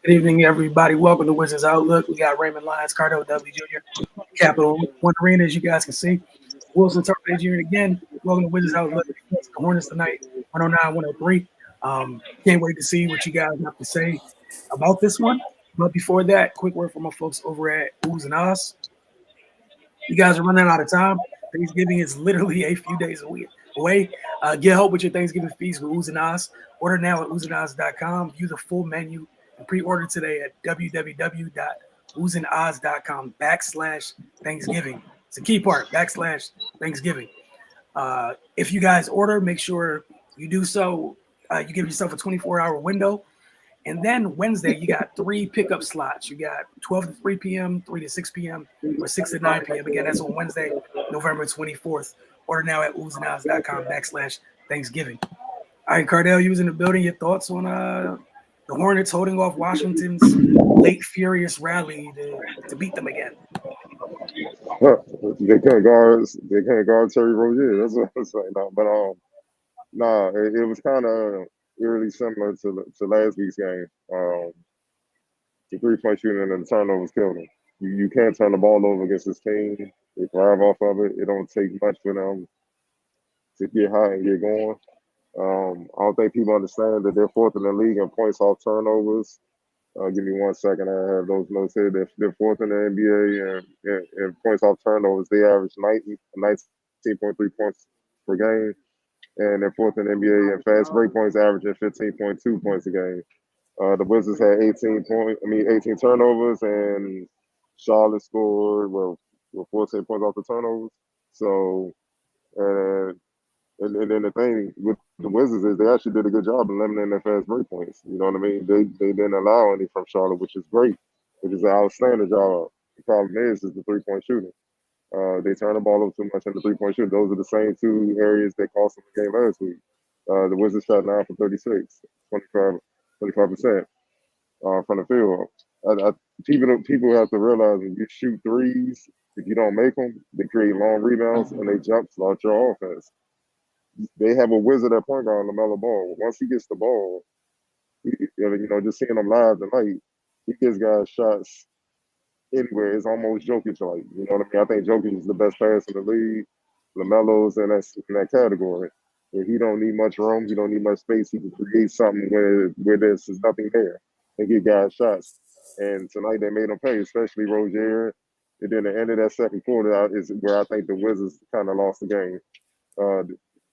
Good evening, everybody. Welcome to Wizards Outlook. We got Raymond Lyons, Cardell W. Jr., Capital One Arena, as you guys can see. Wilson Turpin Jr. again. Welcome to Wizards Outlook. The Hornets tonight, 109, 103. Can't wait to see what you guys have to say about this one. But before that, quick word from my folks over at Oohs and Ahs. You guys are running out of time. Thanksgiving is literally a few days away. Get help with your Thanksgiving feast with Oohs and Ahs. Order now at oozandahs.com. View the full menu and pre-order today at www.oozandahs.com/Thanksgiving. It's a key part, /Thanksgiving. If you guys order, make sure you do so. You give yourself a 24-hour window. And then Wednesday, you got 3 pickup slots. You got 12 to 3 p.m., 3 to 6 p.m., or 6 to 9 p.m. Again, that's on Wednesday, November 24th. Order now at oozandahs.com/Thanksgiving. All right, Cardell, you was in the building. Your thoughts on the Hornets holding off Washington's late furious rally to beat them again? They can't guard. They can't guard Terry Rozier. That's what I'm saying. No, but it was kind of eerily similar to last week's game. The 3-point shooting and the turnovers killed them. You can't turn the ball over against this team. They thrive off of it. It don't take much for them to get hot and get going. I don't think people understand that they're fourth in the league in points off turnovers. Give me 1 second. I have those notes here. They're fourth in the NBA and points off turnovers. They average 19.3 points per game, and they're fourth in the NBA in fast break points, averaging 15.2 points a game. The Wizards had 18 turnovers, and Charlotte scored 14 points off the turnovers. So, and then the thing with the Wizards is they actually did a good job of limiting their fast break points. You know what I mean? They didn't allow any from Charlotte, which is great, which is an outstanding job. The problem is the 3-point shooting. They turn the ball over too much in the 3-point shooting. Those are the same 2 areas that cost them the game last week. The Wizards shot 9 for 36, 25% from the field. People have to realize when you shoot threes, if you don't make them, they create long rebounds and they jump start your offense. They have a wizard at point guard, LaMelo Ball. Once he gets the ball, just seeing him live tonight, he gives guys shots anywhere. It's almost Jokic-like. You know what I mean? I think Jokic is the best passer in the league. LaMelo's in that category. And he don't need much room. He don't need much space. He can create something where there's nothing there and get guys shots. And tonight they made him pay, especially Rozier. And then the end of that second quarter is where I think the Wizards kind of lost the game.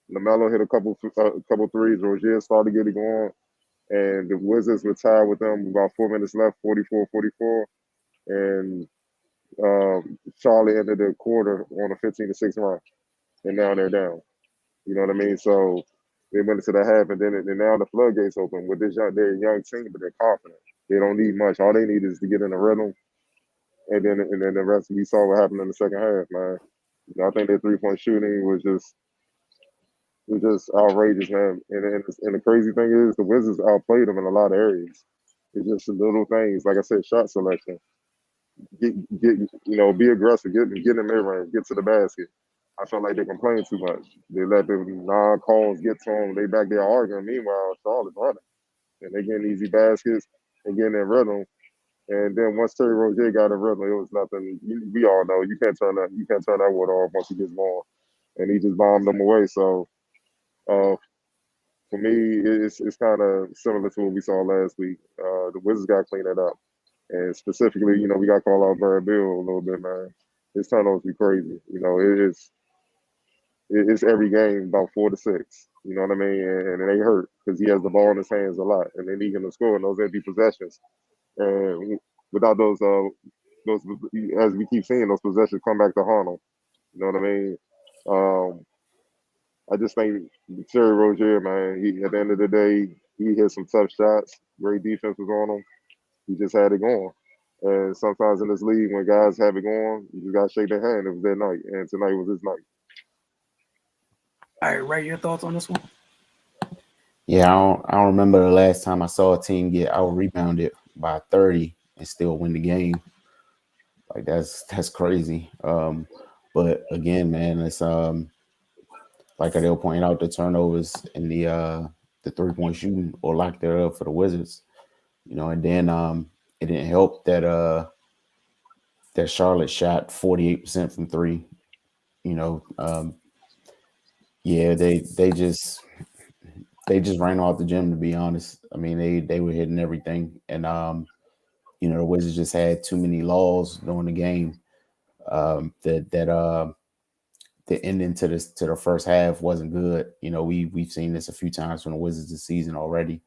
LaMelo hit a couple threes. Rozier started getting going. And the Wizards were tied with them about 4 minutes left, 44-44. And Charlotte ended the quarter on a 15-6 run. And now they're down. You know what I mean? So they went into the half, and now the floodgates open with this they're a young team, but they're confident. They don't need much. All they need is to get in a rhythm, and then the rest we saw what happened in the second half, man. I think their 3-point shooting was just outrageous, man. And the crazy thing is the Wizards outplayed them in a lot of areas. It's just little things, like I said, shot selection. Be aggressive, get in the mid range, get to the basket. I felt like they complained too much. They let the non-calls get to them. They back there arguing. Meanwhile, Charlotte's running. And they getting easy baskets and getting in rhythm. And then once Terry Rozier got in rhythm, it was nothing. We all know you can't turn that water off once he gets going. And he just bombed them away. So for me, it's kind of similar to what we saw last week. The Wizards got to clean that up. And specifically, we got to call out Brad Beal a little bit, man. His turnovers be crazy. It's every game about 4 to 6. You know what I mean? And it ain't hurt because he has the ball in his hands a lot, and they need him to score in those empty possessions. And without those, as we keep seeing, those possessions come back to haunt him. You know what I mean? I just think Terry Rozier, man. At the end of the day, he hit some tough shots. Great defense was on him. He just had it going. And sometimes in this league, when guys have it going, you just gotta shake their hand. It was their night, and tonight was his night. All right, Ray, your thoughts on this one? Yeah, I don't remember the last time I saw a team get out rebounded by 30 and still win the game. Like that's crazy. But again, man, it's like Adele pointed out, the turnovers and the 3-point shooting or lack thereof for the Wizards. And then it didn't help that Charlotte shot 48% from three. You know, yeah, they just ran off the gym, to be honest. I mean, they were hitting everything, and the Wizards just had too many laws during the game. The ending to the first half wasn't good. We've seen this a few times from the Wizards this season already.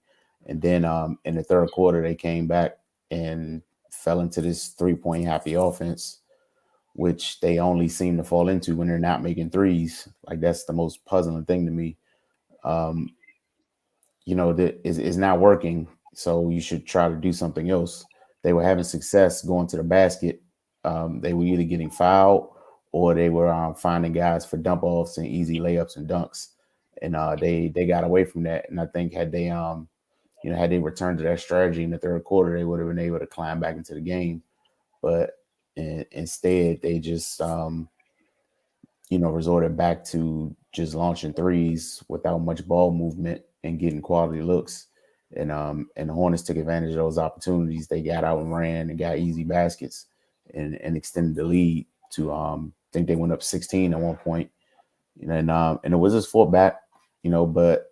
And then in the third quarter, they came back and fell into this 3-point happy offense, which they only seem to fall into when they're not making threes. Like, that's the most puzzling thing to me. That is not working. So you should try to do something else. They were having success going to the basket. They were either getting fouled or they were finding guys for dump offs and easy layups and dunks. And they got away from that. And I think had they returned to that strategy in the third quarter, they would have been able to climb back into the game. But instead, they just resorted back to just launching threes without much ball movement and getting quality looks. And the Hornets took advantage of those opportunities. They got out and ran and got easy baskets and extended the lead to I think they went up 16 at one point. And the Wizards fought back, but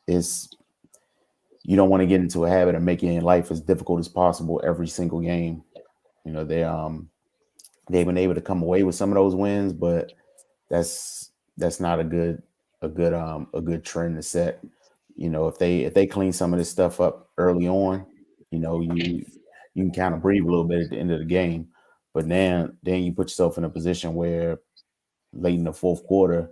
you don't want to get into a habit of making life as difficult as possible every single game. They've been able to come away with some of those wins, but that's not a good trend to set. If they clean some of this stuff up early on, you can kind of breathe a little bit at the end of the game. But then you put yourself in a position where late in the fourth quarter,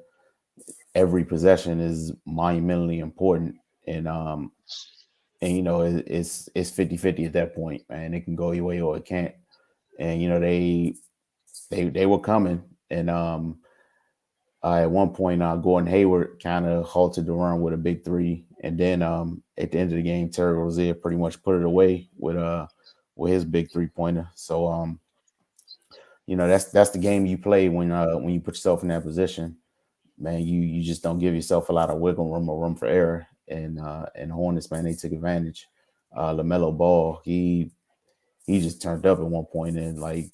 every possession is monumentally important, and it's 50-50 at that point, man. It can go your way or it can't. And they were coming, and at one point, Gordon Hayward kind of halted the run with a big three, and then at the end of the game, Terry Rozier pretty much put it away with his big 3-pointer. So that's the game you play when you put yourself in that position, man. You just don't give yourself a lot of wiggle room or room for error. And Hornets, man, they took advantage. LaMelo Ball, he just turned up at one point, and like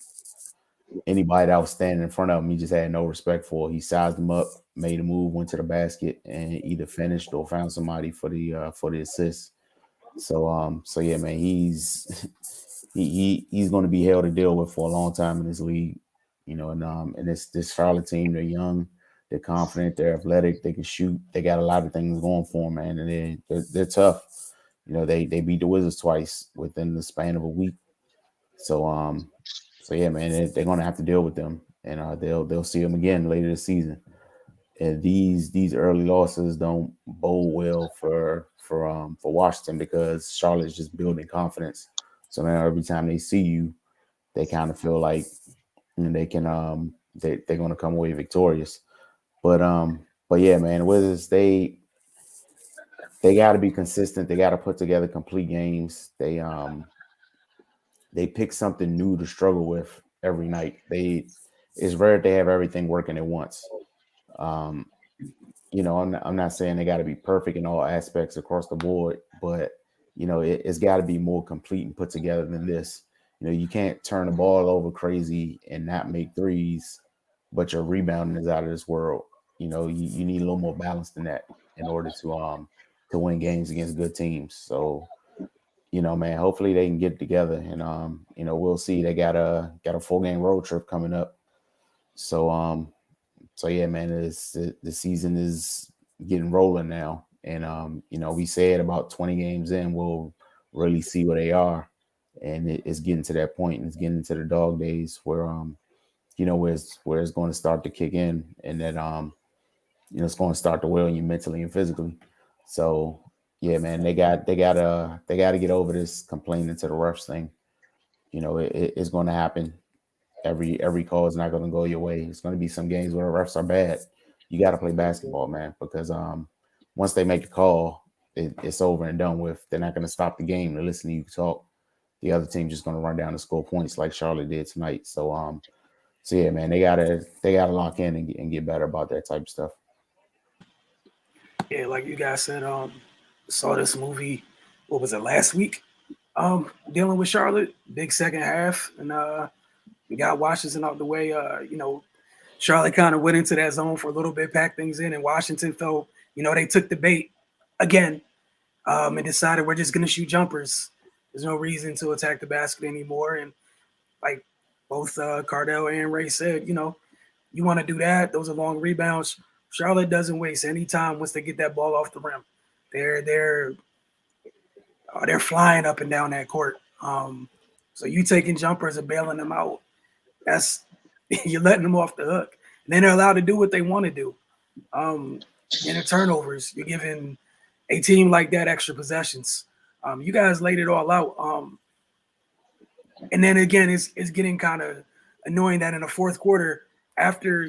anybody that was standing in front of him, he just had no respect for. He sized him up, made a move, went to the basket, and either finished or found somebody for the assist. So yeah, man, he's going to be hell to deal with for a long time in this league, and this Charlotte team, they're young, they're confident, they're athletic, they can shoot, they got a lot of things going for them, man, and they're tough. They beat the Wizards twice within the span of a week. So yeah, man, they're going to have to deal with them, and they'll see them again later this season. And these early losses don't bode well for Washington, because Charlotte's just building confidence. So now every time they see you, they kind of feel like they can they're going to come away victorious. But yeah, man, Wizards, they got to be consistent. They got to put together complete games. They pick something new to struggle with every night. It's rare they have everything working at once. I'm not saying they got to be perfect in all aspects across the board, but it's got to be more complete and put together than this. You can't turn the ball over crazy and not make threes, but your rebounding is out of this world. You need a little more balance than that in order to win games against good teams. So, man, hopefully they can get it together, and we'll see. They got a 4-game road trip coming up. So yeah, man, the season is getting rolling now, and we said about 20 games in, we'll really see where they are, and it's getting to that point, and it's getting into the dog days where where it's going to start to kick in, and that it's going to start to wear on you mentally and physically. So yeah, man, they got to get over this complaining to the refs thing. It's going to happen. Every call is not going to go your way. It's going to be some games where the refs are bad. You got to play basketball, man, because once they make a call, it's over and done with. They're not going to stop the game to listen to you talk. The other team just going to run down and score points like Charlotte did tonight. So yeah, man, they gotta lock in and get better about that type of stuff. Yeah, like you guys said, saw this movie. What was it, last week? Dealing with Charlotte, big second half, and we got Washington out the way. Charlotte kind of went into that zone for a little bit, packed things in, and Washington felt, they took the bait again, and decided we're just going to shoot jumpers. There's no reason to attack the basket anymore. And like both Cardell and Ray said, you want to do that. Those are long rebounds. Charlotte doesn't waste any time once they get that ball off the rim. They're flying up and down that court. So you taking jumpers and bailing them out. That's you're letting them off the hook. And then they're allowed to do what they want to do. In the turnovers, you're giving a team like that extra possessions. You guys laid it all out. And then again, it's getting kind of annoying that in the fourth quarter, after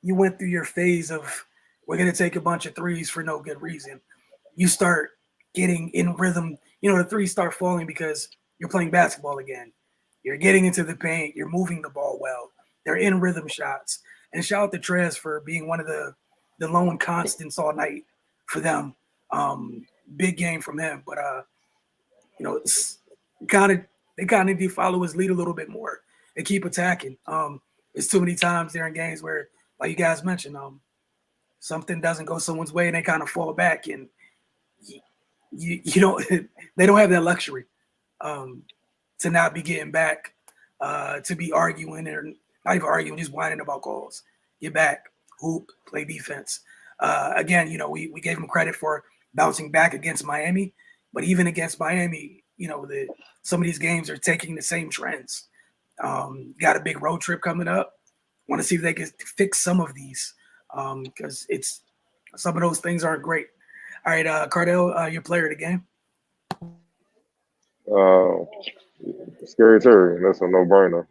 you went through your phase of we're going to take a bunch of threes for no good reason, you start getting in rhythm. The threes start falling because you're playing basketball again. You're getting into the paint. You're moving the ball well. They're in rhythm shots. And shout out to Trez for being one of the lone constants all night for them. Big game from him. But, it's they kind of need to follow his lead a little bit more and keep attacking. It's too many times there in games where, like you guys mentioned, something doesn't go someone's way and they kind of fall back, and you don't they don't have that luxury to not be getting back, to be arguing or not even arguing, just whining about calls. Get back, hoop, play defense. Again, we gave him credit for bouncing back against Miami, but even against Miami, some of these games are taking the same trends. Got a big road trip coming up. Want to see if they can fix some of these, because some of those things aren't great. All right, Cardell, your player of the game. Scary Terry, that's a no-brainer.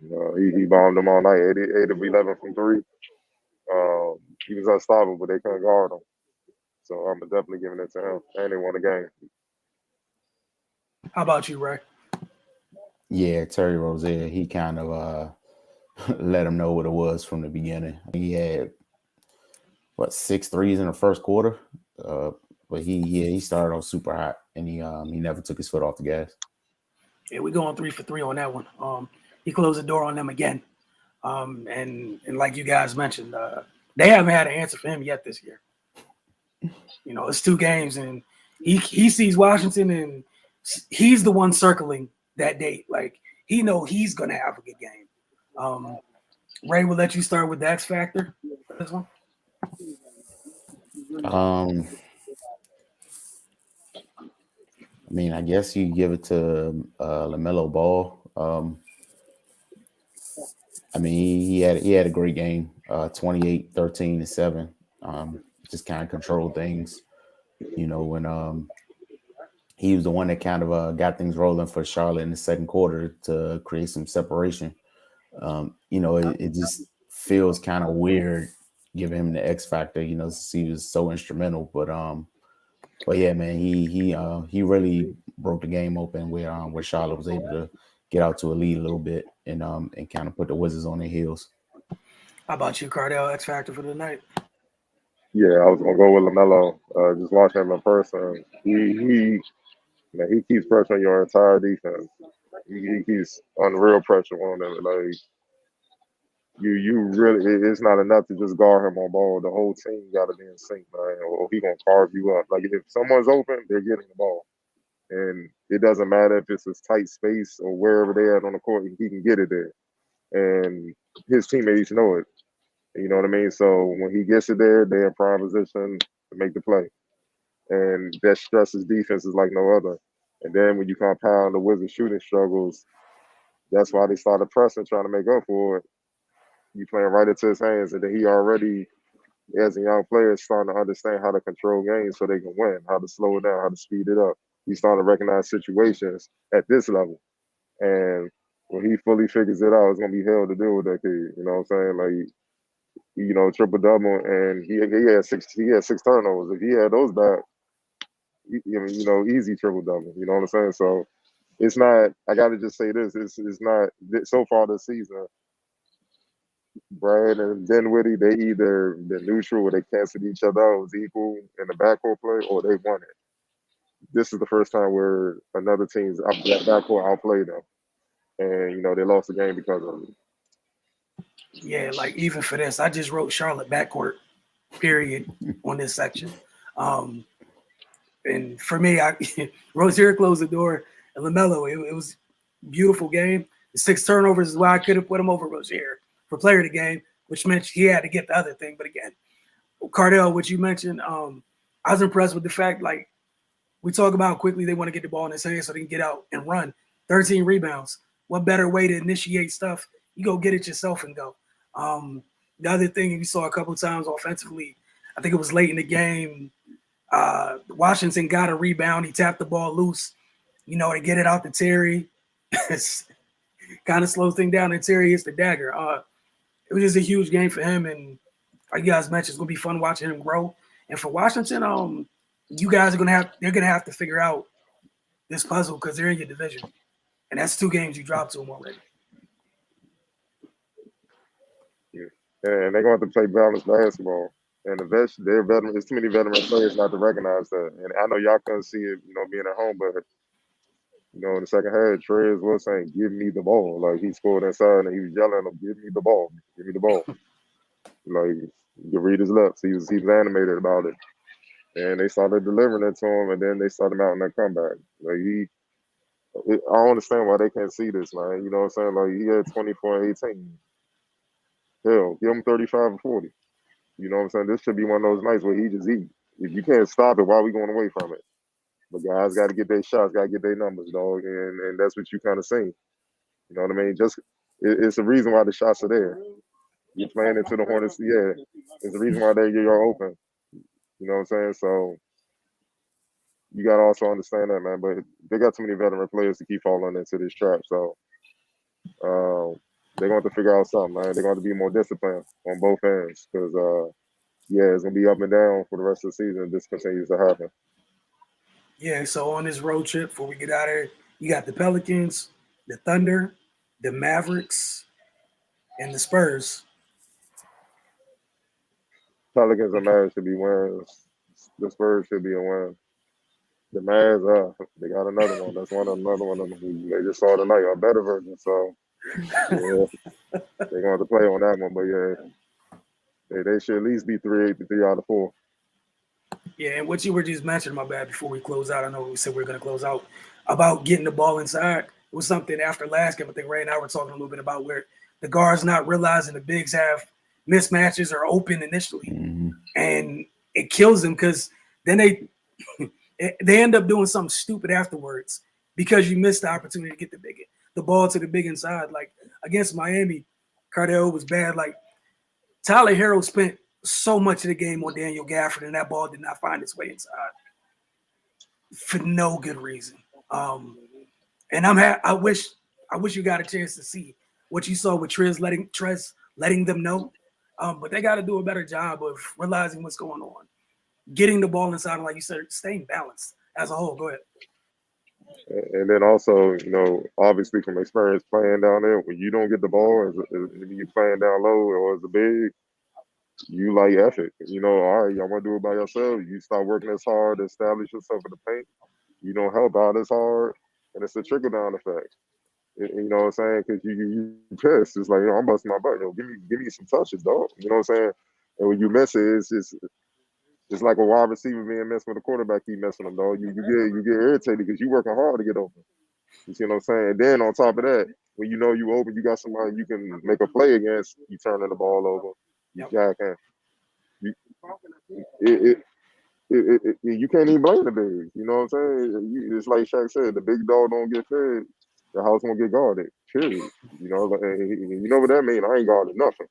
He bombed them all night, 8 of 11 from three. He was unstoppable, but they couldn't guard him. So I'm definitely giving it to him. And they won the game. How about you, Ray? Yeah, Terry Rozier, he kind of let him know what it was from the beginning. He had 6 threes in the first quarter, but he started off super hot, and he never took his foot off the gas. Yeah, we're going 3 for 3 on that one. He closed the door on them again, and like you guys mentioned, they haven't had an answer for him yet this year. It's 2 games, and he sees Washington, and he's the one circling that date. Like, he know he's gonna have a good game. Ray, we'll let you start with the X factor for this one. I mean, I guess you give it to LaMelo Ball. I mean, he had a great game, 28, 13, and 7. Just kind of controlled things, when he was the one that kind of got things rolling for Charlotte in the second quarter to create some separation. It just feels kind of weird giving him the X factor, since he was so instrumental. But yeah, man, he really broke the game open where Charlotte was able to get out to a lead a little bit and kind of put the Wizards on their heels. How about you, Cardell? X factor for the night? Yeah, I was gonna go with LaMelo. Just watching him in person, he keeps pressure on your entire defense. He keeps unreal pressure on them. Like, you really, it's not enough to just guard him on ball. The whole team got to be in sync, man, or he gonna carve you up. Like, if someone's open, they're getting the ball, and it doesn't matter if it's a tight space or wherever they are on the court, he can get it there, and his teammates know it. You know what I mean? So when he gets it there, they're in prime position to make the play, and that stresses defenses like no other. And then when you compound the Wizards' shooting struggles, that's why they started pressing, trying to make up for it. You playing right into his hands, and then he already, as a young player, is starting to understand how to control games so they can win, how to slow it down, how to speed it up. He's starting to recognize situations at this level, and when he fully figures it out, it's gonna be hell to deal with that kid. You know what I'm saying? Like, triple double, and he had 6 turnovers. If he had those back, easy triple double. You know what I'm saying? So it's not. I got to just say this. It's not so far this season. Brad and Dinwiddie, they either been neutral or they canceled each other out. It was equal in the backcourt play, or they won it. this is the first time where another team's backcourt outplayed them, and they lost the game because of it. Yeah, like even for this, I just wrote Charlotte backcourt, period, on this section. And for me, Rozier closed the door, and LaMelo, it was a beautiful game. The 6 turnovers is why I could have put him over Rozier for player of the game, which meant he had to get the other thing. But again, Cardell, what you mentioned, I was impressed with the fact, like, we talk about how quickly they want to get the ball in his hands so they can get out and run. 13 rebounds. What better way to initiate stuff? You go get it yourself and go. The other thing you saw a couple of times offensively, I think it was late in the game, Washington got a rebound. He tapped the ball loose. To get it out to Terry. Kind of slows things down, and Terry hits the dagger. It was just a huge game for him, and like you guys mentioned, it's gonna be fun watching him grow. And for Washington, you guys are they're gonna have to figure out this puzzle because they're in your division, and that's 2 games you dropped to them already. Yeah. And they're going to have to play balanced basketball. And they're veteran. There's too many veteran players not to recognize that. And I know y'all couldn't see it, being at home, but in the second half, Trez was saying, "Give me the ball." Like he scored inside, and he was yelling, "Give me the ball, give me the ball." Like you can read his lips. He was animated about it. And they started delivering it to him, and then they started mounting that comeback. Like I don't understand why they can't see this, man. You know what I'm saying? Like he had 24 and 18. Hell, give him 35 and 40. You know what I'm saying? This should be one of those nights where he just eat. If you can't stop it, why are we going away from it? But guys got to get their shots, got to get their numbers, dog, and that's what you kind of seen. You know what I mean? It's the reason why the shots are there. You're playing into the Hornets, yeah. It's the reason why you're open. You know what I'm saying? So you got to also understand that, man. But they got too many veteran players to keep falling into this trap. So they're going to figure out something, man. They're going to be more disciplined on both ends because, it's going to be up and down for the rest of the season if this continues to happen. Yeah, so on this road trip, before we get out of here, you got the Pelicans, the Thunder, the Mavericks, and the Spurs. Pelicans and Mavs should be wins. The Spurs should be a win. The Mavs, they got another one. That's another one of them. They just saw tonight, a better version. So, yeah, they're going to have to play on that one. But, yeah, they should at least be 3 out of 4. Yeah, and what you were just mentioning, my bad, before we close out, I know we said we were going to close out, about getting the ball inside. It was something after last game, I think Ray and I were talking a little bit about where the guards not realizing the bigs have mismatches or open initially. Mm-hmm. And it kills them because then they end up doing something stupid afterwards because you missed the opportunity to get the ball to the big inside. Like against Miami, Cardell was bad. Like Tyler Herro spent so much of the game on Daniel Gafford, and that ball did not find its way inside for no good reason. And I wish you got a chance to see what you saw with Trez letting them know. But they got to do a better job of realizing what's going on, getting the ball inside, and like you said, staying balanced as a whole. Go ahead. And then also, obviously from experience playing down there, when you don't get the ball, as you're playing down low or as a big, you like F it. All right, y'all want to do it by yourself. You start working as hard, establish yourself in the paint. You don't help out as hard, and it's a trickle down effect. You know what I'm saying? Because you pissed. It's like, I'm busting my butt. Give me some touches, dog. You know what I'm saying? And when you miss it, it's like a wide receiver being missed with a quarterback keep messing them, dog. You get irritated because you working hard to get open. You see what I'm saying? And then on top of that, when you know you open, you got somebody you can make a play against, you turning the ball over, you jacking. You can't even blame the bigs. You know what I'm saying? It's like Shaq said, the big dog don't get fed, the house won't get guarded. Period. You know what that means? I ain't guarded nothing.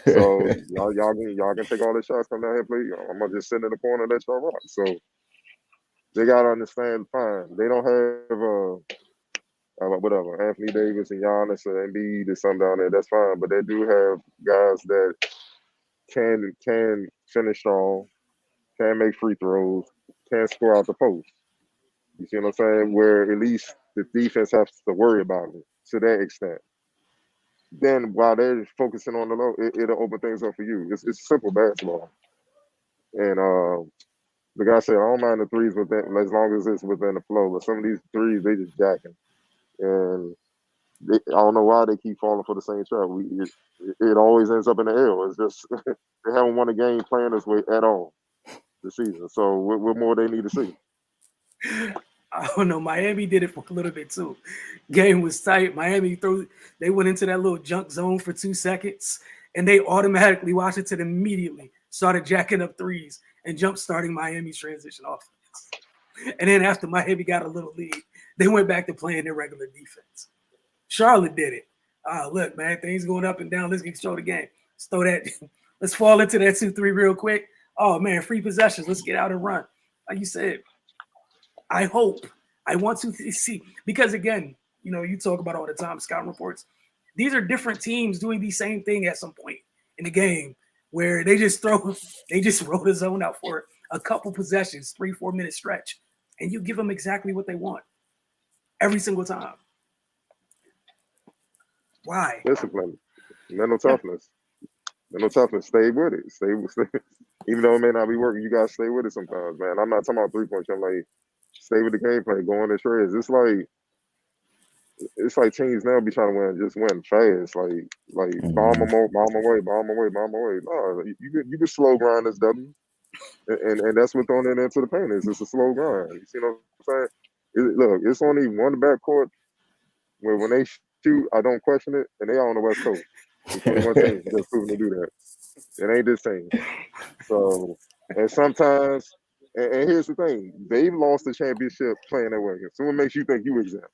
So y'all can take all the shots, come down here and play. I'm gonna just sit in the corner and let y'all rock. So they gotta understand. Fine, they don't have whatever Anthony Davis and Giannis and Embiid or something down there. That's fine, but they do have guys that can finish strong, can make free throws, can score out the post. You see what I'm saying? Where at least the defense has to worry about it to that extent. Then while they're focusing on the low, it'll open things up for you. It's simple basketball. And the guy said, I don't mind the threes within as long as it's within the flow. But some of these threes, they just jacking, and I don't know why they keep falling for the same trap. It always ends up in the L. It's just they haven't won a game playing this way at all this season. So what more they need to see? I don't know. Miami did it for a little bit too. Game was tight. Miami they went into that little junk zone for 2 seconds, and they automatically, Washington immediately started jacking up threes and jump starting Miami's transition offense. And then after Miami got a little lead, they went back to playing their regular defense. Charlotte did it. Look, man, things going up and down. Let's control the game. Let's fall into that 2-3 real quick. Oh man, free possessions. Let's get out and run. Like you said, I want to see, because again, you know, you talk about all the time scouting reports. These are different teams doing the same thing at some point in the game where they just roll the zone out for a couple possessions, 3-4 minute stretch, and you give them exactly what they want every single time. Why? Discipline, mental toughness. Stay with it. Stay. Even though it may not be working, you gotta stay with it sometimes, man. I'm not talking about 3-point. I'm like, stay with the game plan, go on the shreds. It's like teams now be trying to win fast. Like bomb them away. No, you can slow grind this W, and that's what throwing it into the paint is. It's a slow grind. You see what I'm saying? Look, it's only one backcourt where when they shoot, I don't question it, and they all on the West Coast. It's 21 teams that's proven to do that. It ain't this team. So, and sometimes, and here's the thing, they've lost the championship playing that way. So it makes you think you exempt,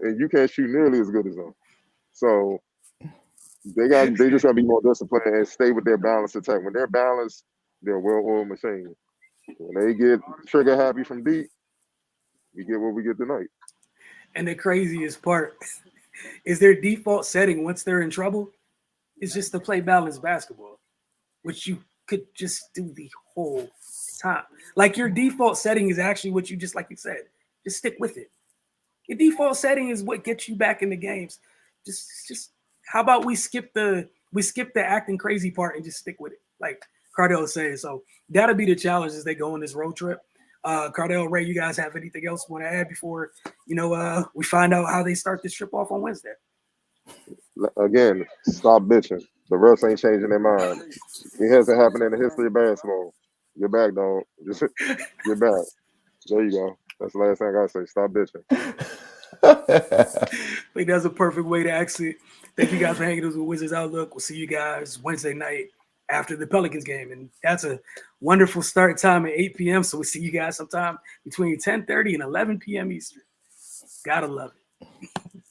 and you can't shoot nearly as good as them. So they just gotta be more disciplined and stay with their balanced attack. When they're balanced, they're a well-oiled machine. When they get trigger happy from deep, we get what we get tonight. And the craziest part is their default setting once they're in trouble is just to play balanced basketball, which you could just do the whole time. Like your default setting is actually what you just, like you said, just stick with it. Your default setting is what gets you back in the games. Just how about we skip the acting crazy part and just stick with it, like Cardell is saying. So that'll be the challenge as they go on this road trip. Cardell, Ray, you guys have anything else you want to add before we find out how they start this trip off on Wednesday? Again, stop bitching. The refs ain't changing their mind. It hasn't happened in the history of basketball. You're back, dog. Just get back. There you go. That's the last thing I gotta say. Stop bitching. I think that's a perfect way to exit. Thank you guys for hanging with Wizards Outlook. We'll see you guys Wednesday night after the Pelicans game. And that's a wonderful start time at 8 p.m. So we'll see you guys sometime between 10:30 and 11 p.m. Eastern. Gotta love it.